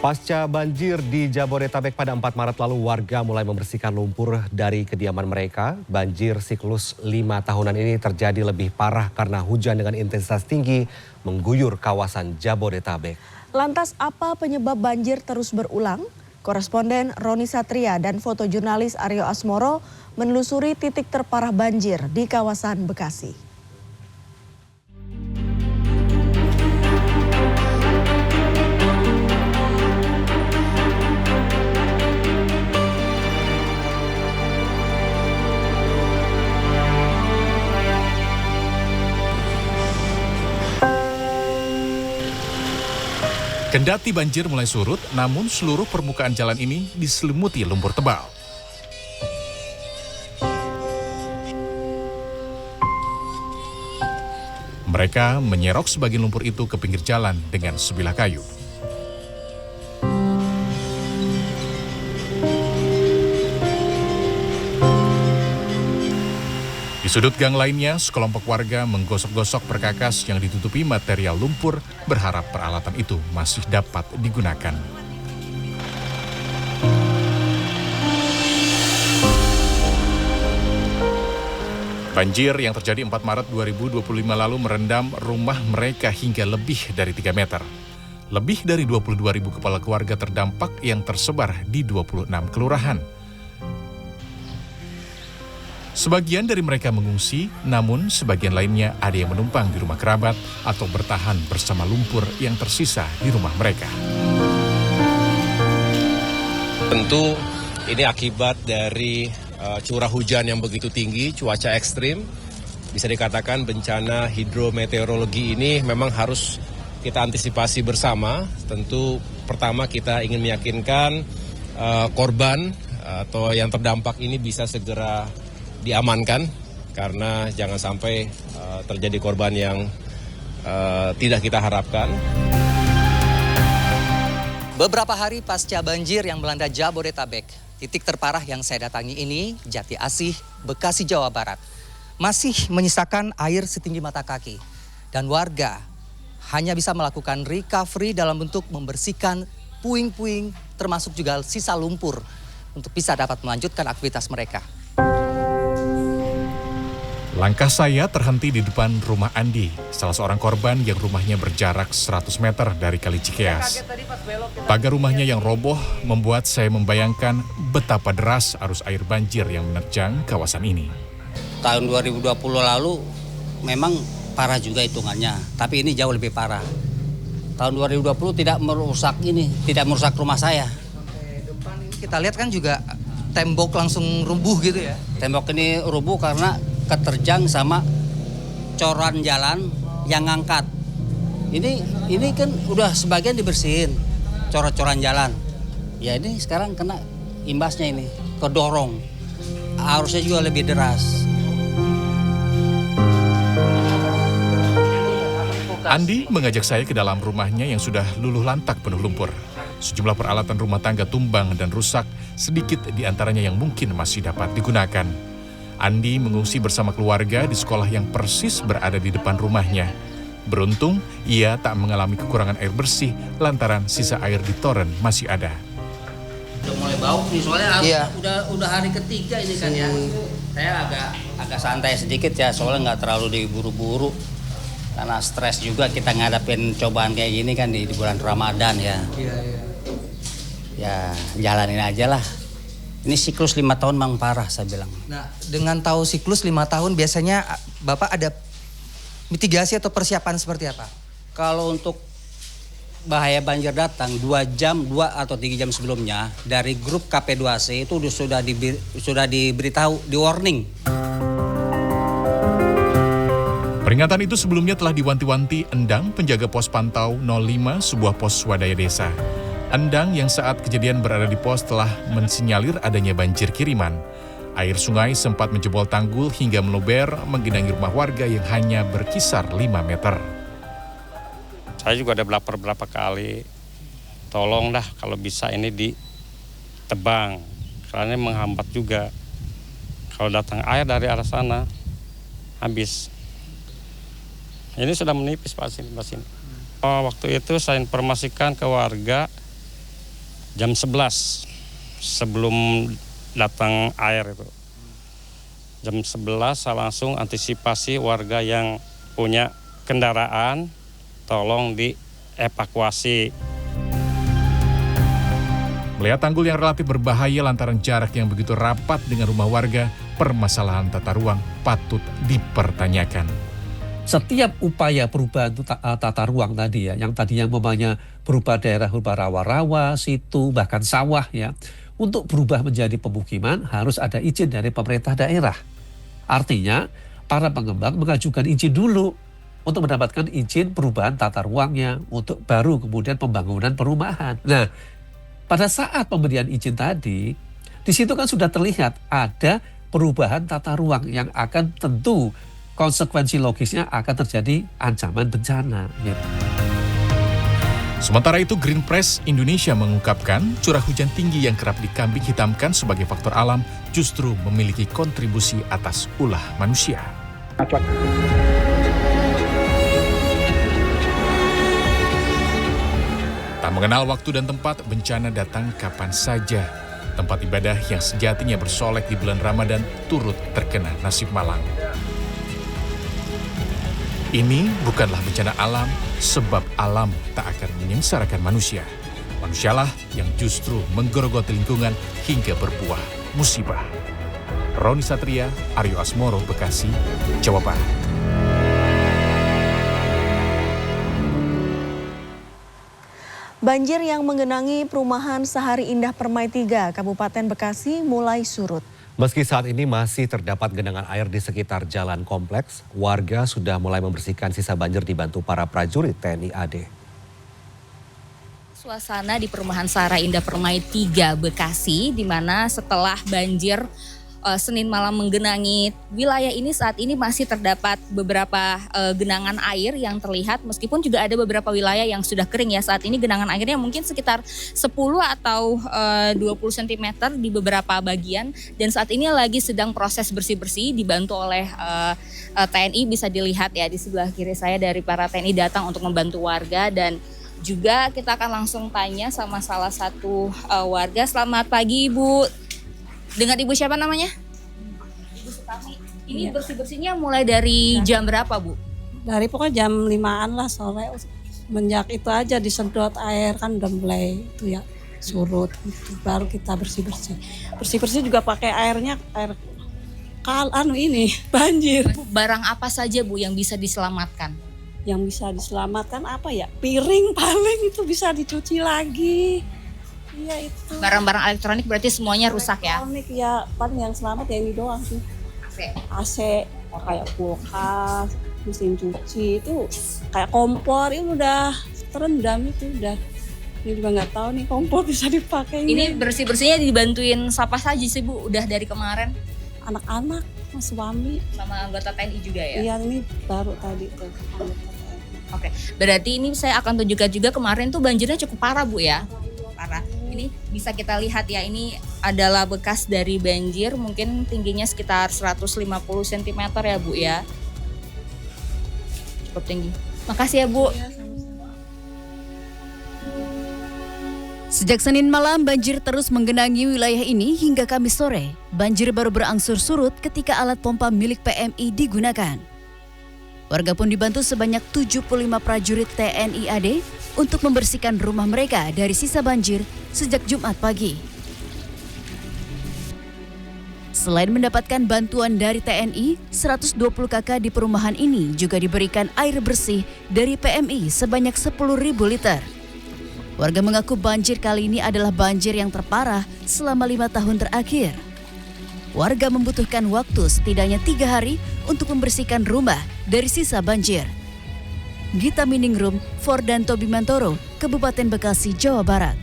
Pasca banjir di Jabodetabek pada 4 Maret lalu, warga mulai membersihkan lumpur dari kediaman mereka. Banjir siklus 5 tahunan ini terjadi lebih parah karena hujan dengan intensitas tinggi mengguyur kawasan Jabodetabek. Lantas apa penyebab banjir terus berulang? Koresponden Roni Satria dan fotojurnalis Aryo Asmoro menelusuri titik terparah banjir di kawasan Bekasi. Kendati banjir mulai surut, namun seluruh permukaan jalan ini diselimuti lumpur tebal. Mereka menyerok sebagian lumpur itu ke pinggir jalan dengan sebilah kayu. Di sudut gang lainnya, sekelompok warga menggosok-gosok perkakas yang ditutupi material lumpur, berharap peralatan itu masih dapat digunakan. Banjir yang terjadi 4 Maret 2025 lalu merendam rumah mereka hingga lebih dari 3 meter. Lebih dari 22.000 kepala keluarga terdampak yang tersebar di 26 kelurahan. Sebagian dari mereka mengungsi, namun sebagian lainnya ada yang menumpang di rumah kerabat atau bertahan bersama lumpur yang tersisa di rumah mereka. Tentu ini akibat dari curah hujan yang begitu tinggi, cuaca ekstrim. Bisa dikatakan bencana hidrometeorologi ini memang harus kita antisipasi bersama. Tentu pertama kita ingin meyakinkan korban atau yang terdampak ini bisa segera diamankan, karena jangan sampai terjadi korban yang tidak kita harapkan. Beberapa hari pasca banjir yang melanda Jabodetabek, titik terparah yang saya datangi ini, Jati Asih, Bekasi, Jawa Barat, masih menyisakan air setinggi mata kaki. Dan warga hanya bisa melakukan recovery dalam bentuk membersihkan puing-puing, termasuk juga sisa lumpur, untuk bisa dapat melanjutkan aktivitas mereka. Langkah saya terhenti di depan rumah Andi, salah seorang korban yang rumahnya berjarak 100 meter dari Kali Cikeas. Pagar rumahnya yang roboh membuat saya membayangkan betapa deras arus air banjir yang menerjang kawasan ini. Tahun 2020 lalu memang parah juga hitungannya, tapi ini jauh lebih parah. Tahun 2020 tidak merusak rumah saya. Depan ini kita lihat kan juga tembok langsung rubuh gitu ya. Tembok ini rubuh karena keterjang sama coran jalan yang ngangkat. Ini kan udah sebagian dibersihin, coran jalan. Ya ini sekarang kena imbasnya ini, kedorong. Arusnya juga lebih deras. Andi mengajak saya ke dalam rumahnya yang sudah luluh lantak penuh lumpur. Sejumlah peralatan rumah tangga tumbang dan rusak, sedikit di antaranya yang mungkin masih dapat digunakan. Andi mengungsi bersama keluarga di sekolah yang persis berada di depan rumahnya. Beruntung, ia tak mengalami kekurangan air bersih lantaran sisa air di toren masih ada. Udah mulai bau nih, soalnya udah hari ketiga ini kan ya. Saya agak santai sedikit ya, soalnya nggak terlalu diburu-buru. Karena stres juga kita ngadapin cobaan kayak gini kan di bulan Ramadan ya. Ya jalanin aja lah. Ini siklus 5 tahun memang parah saya bilang. Nah, dengan tahu siklus 5 tahun biasanya Bapak ada mitigasi atau persiapan seperti apa? Kalau untuk bahaya banjir datang 2 atau 3 jam sebelumnya, dari grup KP2C itu sudah diberitahu, di warning. Peringatan itu sebelumnya telah diwanti-wanti Endang, penjaga pos pantau 05 sebuah pos swadaya desa. Endang yang saat kejadian berada di pos telah mensinyalir adanya banjir kiriman. Air sungai sempat menjebol tanggul hingga meluber menggenangi rumah warga yang hanya berkisar 5 meter. Saya juga ada berapa kali, tolong dah kalau bisa ini ditebang, karena ini menghambat juga. Kalau datang air dari arah sana, habis. Ini sudah menipis Pak sini. Waktu itu saya informasikan ke warga jam 11 sebelum datang air itu. Jam 11 saya langsung antisipasi warga yang punya kendaraan tolong dievakuasi. Melihat tanggul yang relatif berbahaya lantaran jarak yang begitu rapat dengan rumah warga, permasalahan tata ruang patut dipertanyakan. Setiap upaya perubahan tata ruang tadi ya, yang tadinya umpamanya berubah daerah berupa rawa-rawa, situ, bahkan sawah ya, untuk berubah menjadi pemukiman harus ada izin dari pemerintah daerah. Artinya para pengembang mengajukan izin dulu untuk mendapatkan izin perubahan tata ruangnya, untuk baru kemudian pembangunan perumahan. Nah, pada saat pemberian izin tadi, di situ kan sudah terlihat ada perubahan tata ruang yang akan tentu konsekuensi logisnya akan terjadi ancaman bencana. Gitu. Sementara itu Green Press Indonesia mengungkapkan curah hujan tinggi yang kerap dikambing hitamkan sebagai faktor alam justru memiliki kontribusi atas ulah manusia. Tak mengenal waktu dan tempat, bencana datang kapan saja. Tempat ibadah yang sejatinya bersolek di bulan Ramadan turut terkena nasib malang. Ini bukanlah bencana alam, sebab alam tak akan menyengsarakan manusia. Manusialah yang justru menggerogoti lingkungan hingga berbuah musibah. Roni Satria, Aryo Asmoro, Bekasi, Jawa Barat. Banjir yang menggenangi perumahan Sahari Indah Permai 3, Kabupaten Bekasi mulai surut. Meski saat ini masih terdapat genangan air di sekitar jalan kompleks, warga sudah mulai membersihkan sisa banjir dibantu para prajurit TNI AD. Suasana di perumahan Sahari Indah Permai 3 Bekasi, di mana setelah banjir Senin malam menggenangi wilayah ini, saat ini masih terdapat beberapa genangan air yang terlihat, meskipun juga ada beberapa wilayah yang sudah kering ya. Saat ini genangan airnya mungkin sekitar 10 atau 20 cm di beberapa bagian, dan saat ini lagi sedang proses bersih-bersih dibantu oleh TNI. Bisa dilihat ya di sebelah kiri saya, dari para TNI datang untuk membantu warga, dan juga kita akan langsung tanya sama salah satu warga. Selamat pagi Ibu. Dengan Ibu siapa namanya? Ibu Sutami. Ini bersih-bersihnya mulai dari jam berapa Bu? Dari pokoknya jam 5-an lah sore. Semenjak itu aja disedot air, kan udah mulai itu ya surut. Itu baru kita bersih-bersih. Bersih-bersih juga pakai airnya, air ini banjir. Barang apa saja Bu yang bisa diselamatkan? Yang bisa diselamatkan apa ya? Piring paling itu bisa dicuci lagi. Iya itu. Barang-barang elektronik berarti semuanya rusak ya? Elektronik ya, paling yang selamat ya ini doang sih. AC, kayak kulkas, mesin cuci itu, kayak kompor itu udah terendam itu udah. Ini juga nggak tahu nih kompor bisa dipakai. Ini bersih-bersihnya dibantuin siapa saja sih Bu? Udah dari kemarin? Anak-anak, suami. Sama anggota TNI juga ya? Iya, ini baru tadi tuh. Oke, berarti ini saya akan tunjukkan juga, kemarin tuh banjirnya cukup parah Bu ya? Parah. Ini bisa kita lihat ya, ini adalah bekas dari banjir, mungkin tingginya sekitar 150 cm ya Bu ya. Cukup tinggi. Makasih ya Bu. Sejak Senin malam banjir terus menggenangi wilayah ini hingga Kamis sore. Banjir baru berangsur surut ketika alat pompa milik PMI digunakan. Warga pun dibantu sebanyak 75 prajurit TNI AD untuk membersihkan rumah mereka dari sisa banjir sejak Jumat pagi. Selain mendapatkan bantuan dari TNI, 120 kakak di perumahan ini juga diberikan air bersih dari PMI sebanyak 10.000 liter. Warga mengaku banjir kali ini adalah banjir yang terparah selama 5 tahun terakhir. Warga membutuhkan waktu setidaknya 3 hari untuk membersihkan rumah dari sisa banjir. Gita Miningrum, Fordanto Bimantoro, Kabupaten Bekasi, Jawa Barat.